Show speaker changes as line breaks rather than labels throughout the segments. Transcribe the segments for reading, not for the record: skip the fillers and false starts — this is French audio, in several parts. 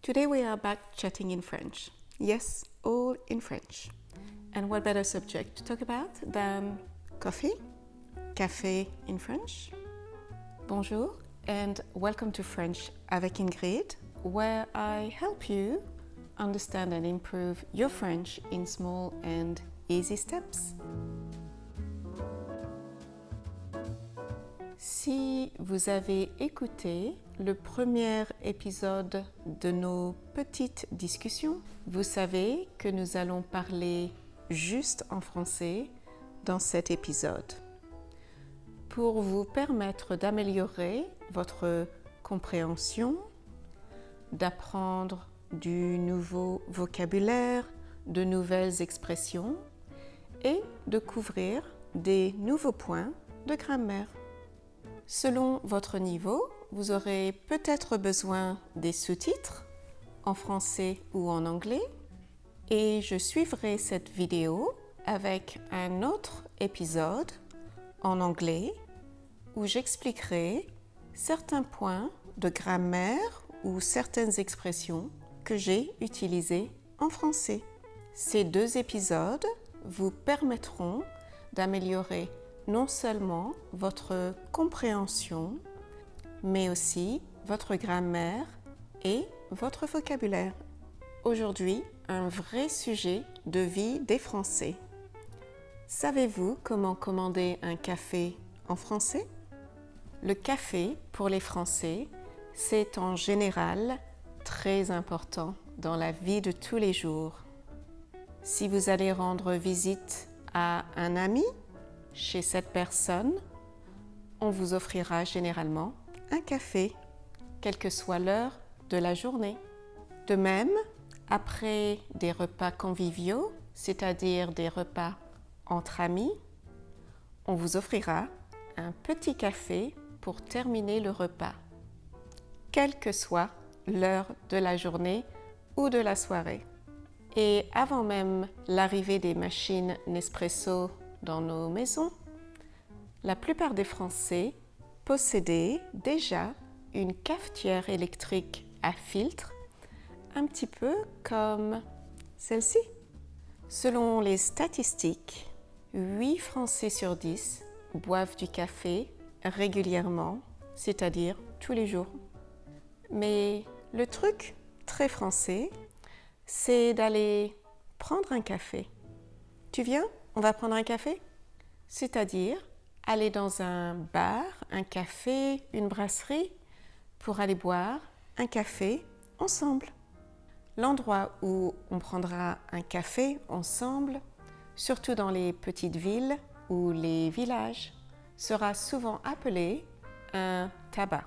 Today we are back chatting in French. Yes, all in French. And what better subject to talk about than coffee? Café in French? Bonjour and welcome to French avec Ingrid, where I help you understand and improve your French in small and easy steps. Si vous avez écouté le premier épisode de nos petites discussions, vous savez que nous allons parler juste en français dans cet épisode. Pour vous permettre d'améliorer votre compréhension, d'apprendre du nouveau vocabulaire, de nouvelles expressions et de couvrir des nouveaux points de grammaire. Selon votre niveau, vous aurez peut-être besoin des sous-titres en français ou en anglais et je suivrai cette vidéo avec un autre épisode en anglais où j'expliquerai certains points de grammaire ou certaines expressions que j'ai utilisées en français. Ces deux épisodes vous permettront d'améliorer non seulement votre compréhension, mais aussi votre grammaire et votre vocabulaire. Aujourd'hui, un vrai sujet de vie des Français. Savez-vous comment commander un café en français? Le café, pour les Français, c'est en général très important dans la vie de tous les jours. Si vous allez rendre visite à un ami, chez cette personne, on vous offrira généralement un café, quelle que soit l'heure de la journée. De même, après des repas conviviaux, c'est-à-dire des repas entre amis, on vous offrira un petit café pour terminer le repas, quelle que soit l'heure de la journée ou de la soirée. Et avant même l'arrivée des machines Nespresso dans nos maisons, la plupart des Français possédaient déjà une cafetière électrique à filtre, un petit peu comme celle-ci. Selon les statistiques, 8 Français sur 10 boivent du café régulièrement, c'est-à-dire tous les jours. Mais le truc très français, c'est d'aller prendre un café. Tu viens? On va prendre un café? C'est-à-dire aller dans un bar, un café, une brasserie pour aller boire un café ensemble. L'endroit où on prendra un café ensemble, surtout dans les petites villes ou les villages, sera souvent appelé un tabac.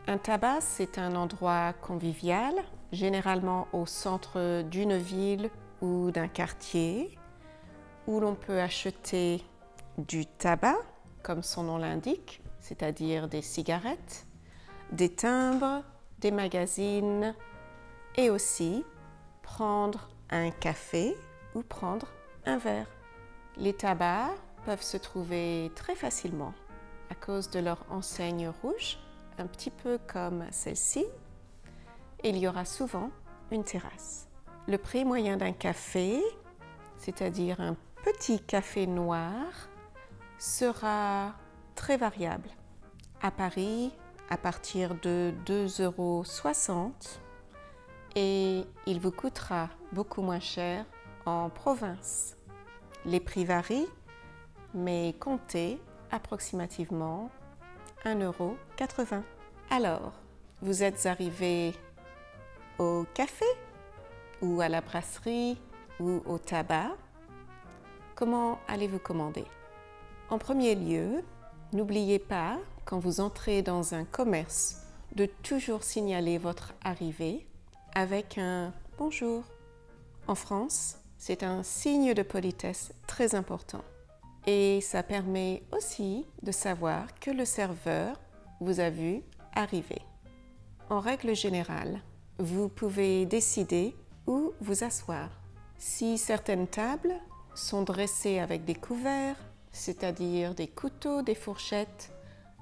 Un tabac, c'est un endroit convivial, généralement au centre d'une ville ou d'un quartier, où l'on peut acheter du tabac, comme son nom l'indique, c'est-à-dire des cigarettes, des timbres, des magazines, et aussi prendre un café ou prendre un verre. Les tabacs peuvent se trouver très facilement à cause de leur enseigne rouge, un petit peu comme celle-ci. Il y aura souvent une terrasse. Le prix moyen d'un café, c'est-à-dire un petit café noir, sera très variable. À Paris, à partir de 2,60 € et il vous coûtera beaucoup moins cher en province. Les prix varient, mais comptez approximativement 1,80 €. Alors, vous êtes arrivé au café ou à la brasserie ou au tabac. Comment allez-vous commander? En premier lieu, n'oubliez pas, quand vous entrez dans un commerce, de toujours signaler votre arrivée avec un « bonjour ». En France, c'est un signe de politesse très important. Et ça permet aussi de savoir que le serveur vous a vu arriver. En règle générale, vous pouvez décider où vous asseoir. Si certaines tables sont dressées avec des couverts, c'est-à-dire des couteaux, des fourchettes,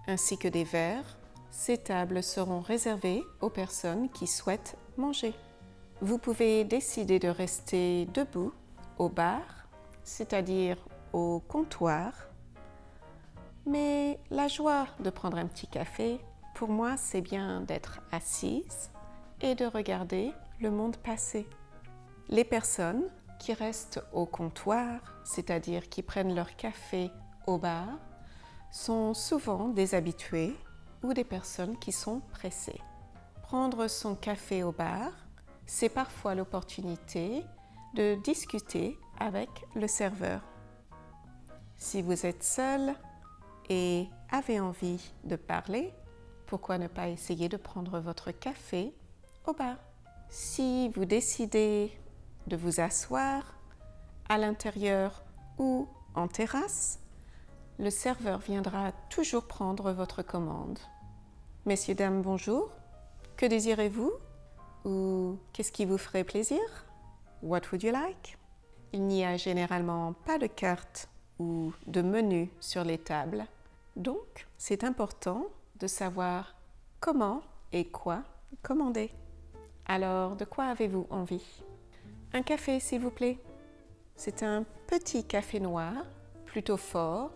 ainsi que des verres, ces tables seront réservées aux personnes qui souhaitent manger. Vous pouvez décider de rester debout au bar, c'est-à-dire au comptoir, mais la joie de prendre un petit café, pour moi, c'est bien d'être assise et de regarder le monde passer. Les personnes qui restent au comptoir, c'est-à-dire qui prennent leur café au bar, sont souvent des habitués ou des personnes qui sont pressées. Prendre son café au bar, c'est parfois l'opportunité de discuter avec le serveur. Si vous êtes seul et avez envie de parler, pourquoi ne pas essayer de prendre votre café au bar? Si vous décidez de vous asseoir à l'intérieur ou en terrasse, le serveur viendra toujours prendre votre commande. Messieurs, dames, bonjour. Que désirez-vous? Ou qu'est-ce qui vous ferait plaisir? What would you like? Il n'y a généralement pas de carte ou de menu sur les tables. Donc, c'est important de savoir comment et quoi commander. Alors, de quoi avez-vous envie? Un café, s'il vous plaît. C'est un petit café noir, plutôt fort,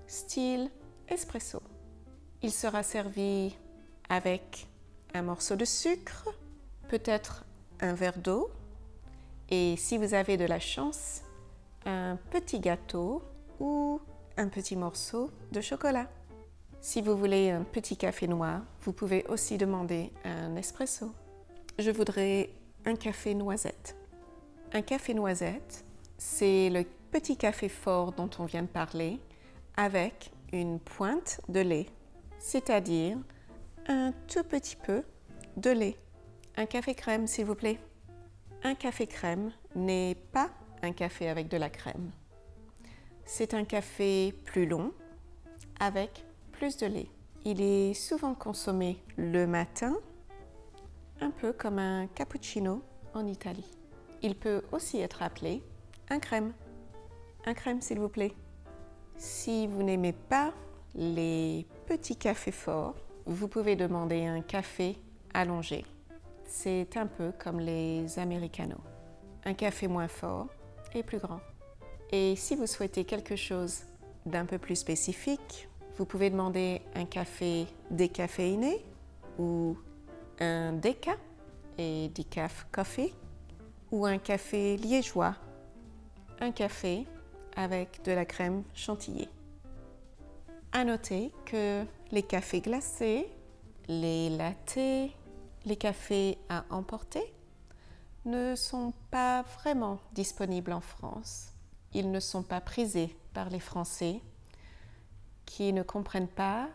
style espresso. Il sera servi avec un morceau de sucre, peut-être un verre d'eau, et si vous avez de la chance, un petit gâteau ou un petit morceau de chocolat. Si vous voulez un petit café noir, vous pouvez aussi demander un espresso. Je voudrais un café noisette. Un café noisette, c'est le petit café fort dont on vient de parler, avec une pointe de lait, c'est-à-dire un tout petit peu de lait. Un café crème, s'il vous plaît. Un café crème n'est pas un café avec de la crème. C'est un café plus long, avec plus de lait. Il est souvent consommé le matin, un peu comme un cappuccino en Italie. Il peut aussi être appelé un crème. Un crème, s'il vous plaît. Si vous n'aimez pas les petits cafés forts, vous pouvez demander un café allongé. C'est un peu comme les americanos. Un café moins fort et plus grand. Et si vous souhaitez quelque chose d'un peu plus spécifique, vous pouvez demander un café décaféiné ou un déca et decaf coffee ou un café liégeois, un café avec de la crème chantilly. À noter que les cafés glacés, les lattés, les cafés à emporter ne sont pas vraiment disponibles en France. Ils ne sont pas prisés par les Français qui ne comprennent pas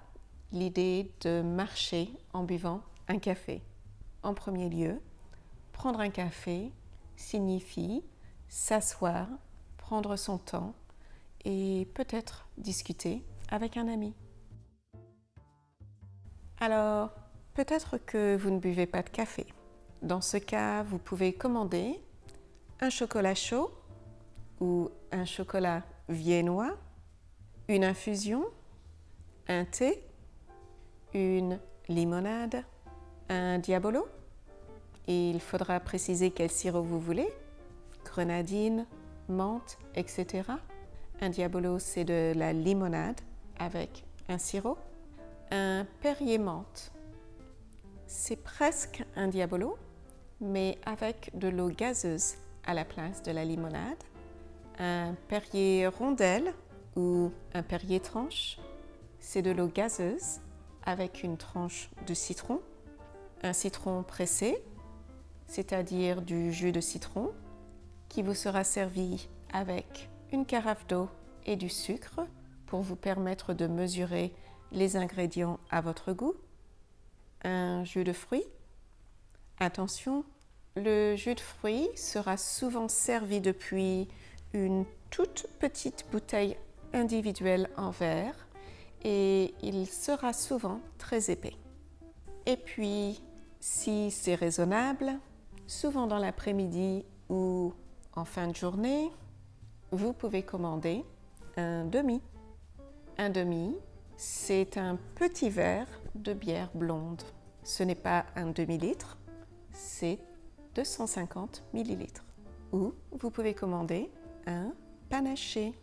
l'idée de marcher en buvant un café. En premier lieu, prendre un café signifie s'asseoir, prendre son temps et peut-être discuter avec un ami. Alors, peut-être que vous ne buvez pas de café. Dans ce cas, vous pouvez commander un chocolat chaud ou un chocolat viennois, une infusion, un thé, une limonade, un diabolo. Et il faudra préciser quel sirop vous voulez, grenadine, menthe, etc. Un diabolo, c'est de la limonade avec un sirop. Un Perrier menthe, c'est presque un diabolo, mais avec de l'eau gazeuse à la place de la limonade. Un Perrier rondelle ou un Perrier tranche, c'est de l'eau gazeuse avec une tranche de citron. Un citron pressé, c'est-à-dire du jus de citron, qui vous sera servi avec une carafe d'eau et du sucre pour vous permettre de mesurer les ingrédients à votre goût. Un jus de fruits. Attention, le jus de fruits sera souvent servi depuis une toute petite bouteille individuelle en verre et il sera souvent très épais. Et puis, si c'est raisonnable, souvent dans l'après-midi ou en fin de journée, vous pouvez commander un demi. Un demi, C'est un petit verre de bière blonde. Ce n'est pas un demi-litre, c'est 250 millilitres. Ou vous pouvez commander un panaché,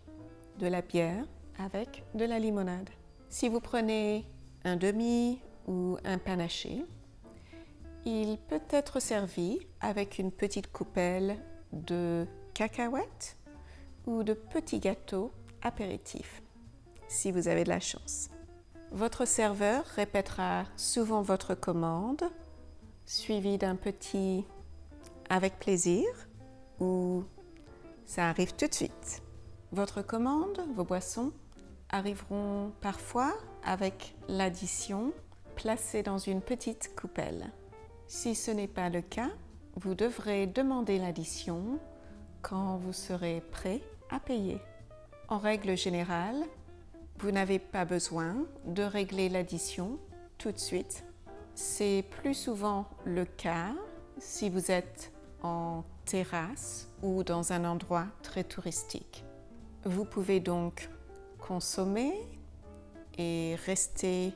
de la bière avec de la limonade. Si vous prenez un demi ou un panaché, il peut être servi avec une petite coupelle de cacahuètes ou de petits gâteaux apéritifs, si vous avez de la chance. Votre serveur répétera souvent votre commande, suivi d'un petit « avec plaisir » ou « ça arrive tout de suite ». Votre commande, vos boissons, arriveront parfois avec l'addition placée dans une petite coupelle. Si ce n'est pas le cas, vous devrez demander l'addition quand vous serez prêt à payer. En règle générale, vous n'avez pas besoin de régler l'addition tout de suite. C'est plus souvent le cas si vous êtes en terrasse ou dans un endroit très touristique. Vous pouvez donc consommer et rester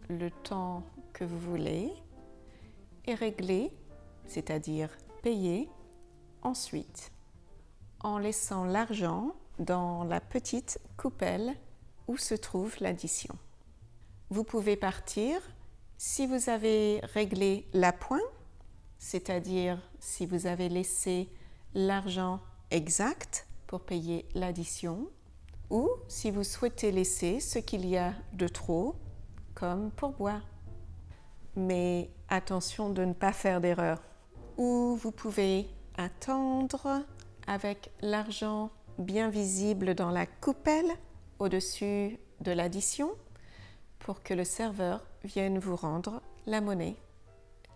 le temps que vous voulez et régler, c'est-à-dire payer, ensuite, en laissant l'argent dans la petite coupelle où se trouve l'addition. Vous pouvez partir si vous avez réglé l'appoint, c'est-à-dire si vous avez laissé l'argent exact pour payer l'addition, ou si vous souhaitez laisser ce qu'il y a de trop, comme pourboire. Mais attention de ne pas faire d'erreur. Ou vous pouvez attendre avec l'argent bien visible dans la coupelle au-dessus de l'addition pour que le serveur vienne vous rendre la monnaie.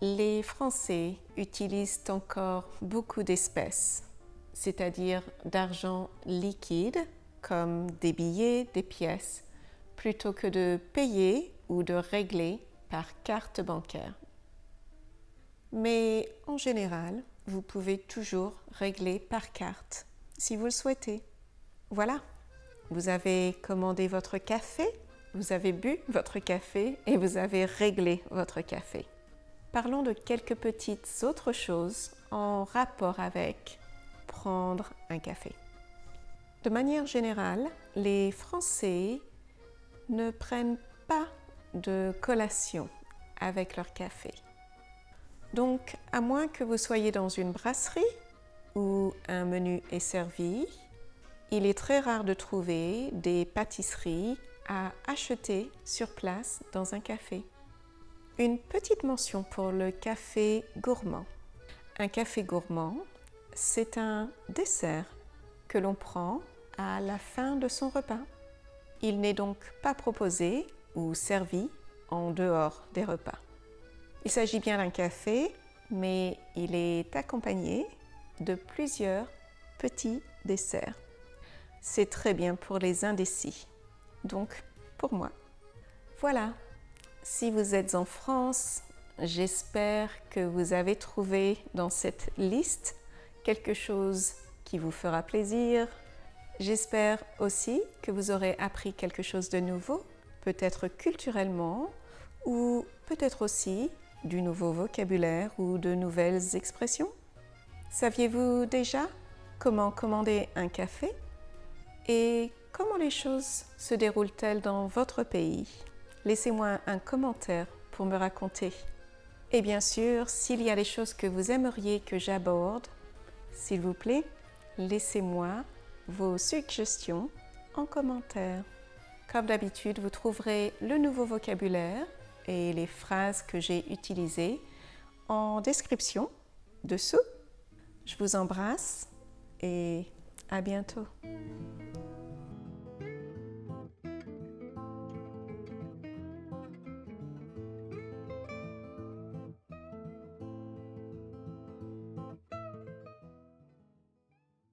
Les Français utilisent encore beaucoup d'espèces, c'est-à-dire d'argent liquide, comme des billets, des pièces, plutôt que de payer ou de régler par carte bancaire. Mais en général, vous pouvez toujours régler par carte, si vous le souhaitez. Voilà, vous avez commandé votre café, vous avez bu votre café et vous avez réglé votre café. Parlons de quelques petites autres choses en rapport avec prendre un café. De manière générale, les Français ne prennent pas de collation avec leur café. Donc, à moins que vous soyez dans une brasserie où un menu est servi, il est très rare de trouver des pâtisseries à acheter sur place dans un café. Une petite mention pour le café gourmand. Un café gourmand, c'est un dessert que l'on prend à la fin de son repas. Il n'est donc pas proposé ou servi en dehors des repas. Il s'agit bien d'un café, mais il est accompagné de plusieurs petits desserts. C'est très bien pour les indécis, donc pour moi. Voilà, si vous êtes en France, j'espère que vous avez trouvé dans cette liste quelque chose qui vous fera plaisir. J'espère aussi que vous aurez appris quelque chose de nouveau, peut-être culturellement, ou peut-être aussi du nouveau vocabulaire ou de nouvelles expressions. Saviez-vous déjà comment commander un café? Et comment les choses se déroulent-elles dans votre pays? Laissez-moi un commentaire pour me raconter. Et bien sûr, s'il y a des choses que vous aimeriez que j'aborde, s'il vous plaît, laissez-moi vos suggestions en commentaire. Comme d'habitude, vous trouverez le nouveau vocabulaire et les phrases que j'ai utilisées en description dessous. Je vous embrasse et à bientôt.